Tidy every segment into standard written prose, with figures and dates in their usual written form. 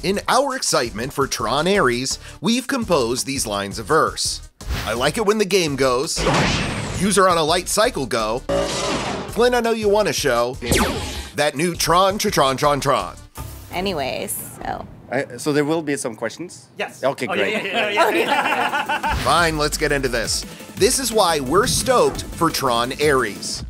In our excitement for Tron Ares, we've composed these lines of verse. I like it when the game goes. User on a light cycle go. Flynn, I know you want to show that new Tron. Anyways, so there will be some questions? Yes. Okay, great. Fine, let's get into this. This is why we're stoked for Tron Ares.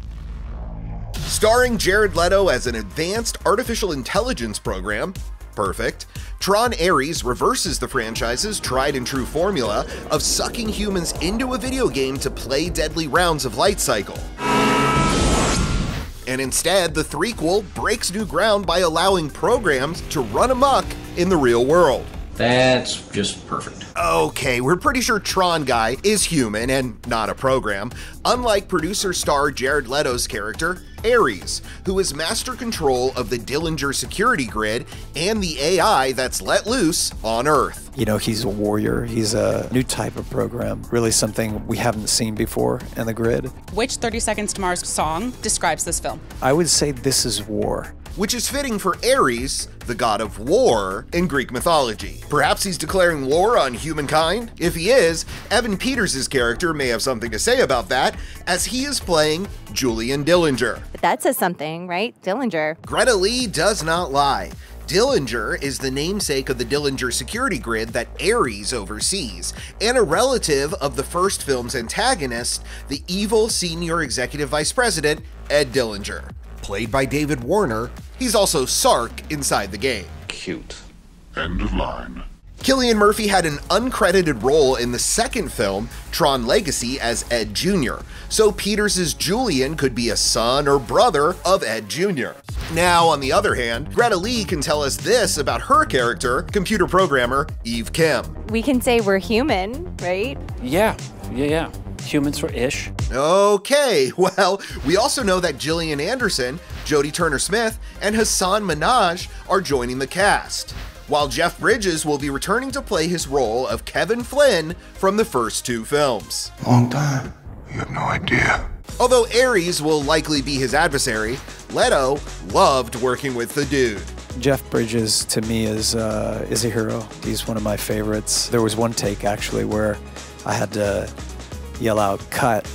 Starring Jared Leto as an advanced artificial intelligence program, perfect, Tron Ares reverses the franchise's tried and true formula of sucking humans into a video game to play deadly rounds of light cycle. And instead, the threequel breaks new ground by allowing programs to run amok in the real world. That's just perfect. Okay, we're pretty sure Tron Guy is human and not a program, unlike producer star Jared Leto's character, Ares, who is master control of the Dillinger security grid and the AI that's let loose on Earth. You know, he's a warrior. He's a new type of program, really something we haven't seen before in the grid. Which 30 Seconds to Mars song describes this film? I would say this is war. Which is fitting for Ares, the god of war in Greek mythology. Perhaps he's declaring war on humankind? If he is, Evan Peters' character may have something to say about that, as he is playing Julian Dillinger. but that says something, right? Dillinger. Greta Lee does not lie. Dillinger is the namesake of the Dillinger security grid that Ares oversees, and a relative of the first film's antagonist, the evil senior executive vice president, Ed Dillinger. Played by David Warner, he's also Sark inside the game. Cute. End of line. Cillian Murphy had an uncredited role in the second film, Tron Legacy, as Ed Jr., so Peters' Julian could be a son or brother of Ed Jr. Now, on the other hand, Greta Lee can tell us this about her character, computer programmer Eve Kim. We can say we're human, right? Yeah. Humans for ish. Okay, well, we also know that Gillian Anderson, Jodie Turner-Smith, and Hassan Minhaj are joining the cast, while Jeff Bridges will be returning to play his role of Kevin Flynn from the first two films. Long time. You have no idea. Although Ares will likely be his adversary, Leto loved working with the dude. Jeff Bridges, to me, is a hero. He's one of my favorites. There was one take, actually, where I had to yell out, cut,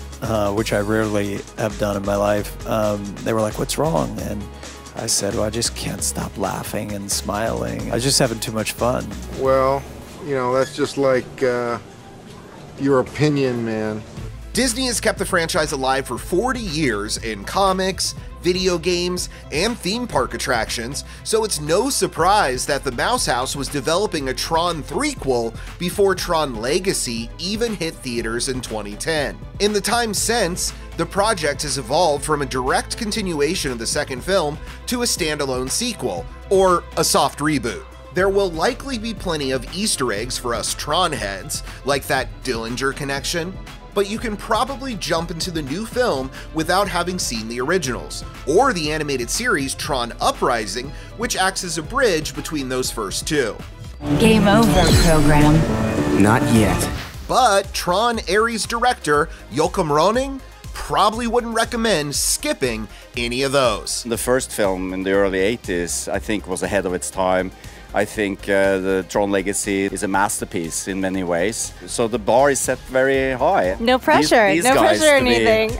which I rarely have done in my life. They were like, what's wrong? And I said, well, I just can't stop laughing and smiling. I was just having too much fun. Well, you know, that's just like your opinion, man. Disney has kept the franchise alive for 40 years in comics, video games, and theme park attractions, so it's no surprise that the Mouse House was developing a Tron threequel before Tron Legacy even hit theaters in 2010. In the time since, the project has evolved from a direct continuation of the second film to a standalone sequel, or a soft reboot. There will likely be plenty of Easter eggs for us Tron heads, like that Dillinger connection, but you can probably jump into the new film without having seen the originals, or the animated series Tron Uprising, which acts as a bridge between those first two. Game over, program. Not yet. But Tron Ares director Joachim Rønning probably wouldn't recommend skipping any of those. The first film in the early 80s, I think, was ahead of its time. I think the Tron Legacy is a masterpiece in many ways. So the bar is set very high. No pressure. These no guys pressure or to be- anything.